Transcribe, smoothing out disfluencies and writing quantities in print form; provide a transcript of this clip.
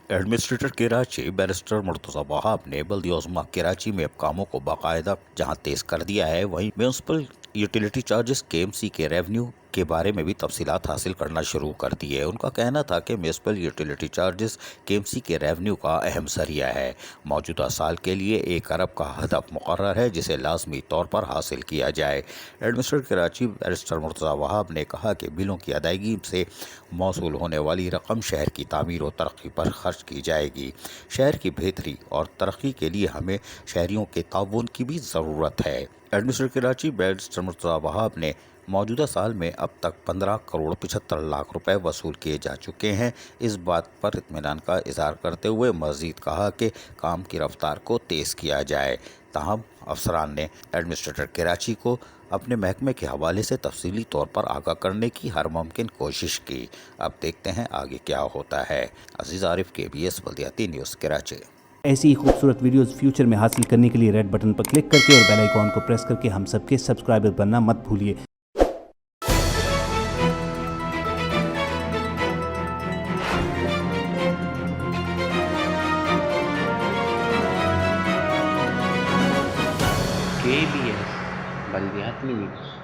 Administrator Karachi barrister Murtaza Wahab ने बल्दिया कराची में अब कामों को बाकायदा जहां तेज कर दिया है, वहीं म्यूनसिपल यूटिलिटी चार्जेस केएमसी के रेवेन्यू के बारे में भी तफसीलात हासिल करना शुरू कर दी है। उनका कहना था कि म्यूनसिपल यूटिलिटी चार्जेस केएमसी के रेवेन्यू का अहम जरिया है। मौजूदा साल के लिए 1 अरब का हदफ मुकर्रर है, जिसे लाजमी तौर पर हासिल किया जाए। एडमिनिस्ट्रेटर कराची बैरिस्टर मुर्तज़ा वहाब ने कहा कि बिलों की अदायगी से मौसूल होने वाली रकम शहर की तामीर और तरक्की पर खर्च की जाएगी। शहर की बेहतरी और तरक्की के लिए हमें शहरियों के ताउन की भी ज़रूरत है। एडमिनिस्ट्रेटर कराची बैरिस्टर मुर्तज़ा वहाब ने मौजूदा साल में अब तक 15 करोड़ 75 लाख रुपए वसूल किए जा चुके हैं। इस बात पर इत्मीनान का इजहार करते हुए मज़ीद कहा कि काम की रफ्तार को तेज़ किया जाए। ताहम अफसरान ने एडमिनिस्ट्रेटर कराची को अपने महकमे के हवाले से तफसीली तौर पर आगाह करने की हर मुमकिन कोशिश की। अब देखते हैं आगे क्या होता है। अजीज़ आरिफ, KBS बल्दियाती न्यूज़ कराची। ऐसी ही खूबसूरत वीडियोस फ्यूचर में हासिल करने के लिए रेड बटन पर क्लिक करके और बेल आइकॉन को प्रेस करके हम सबके सब्सक्राइबर बनना मत भूलिए। KBS बल्दियाती न्यूज़।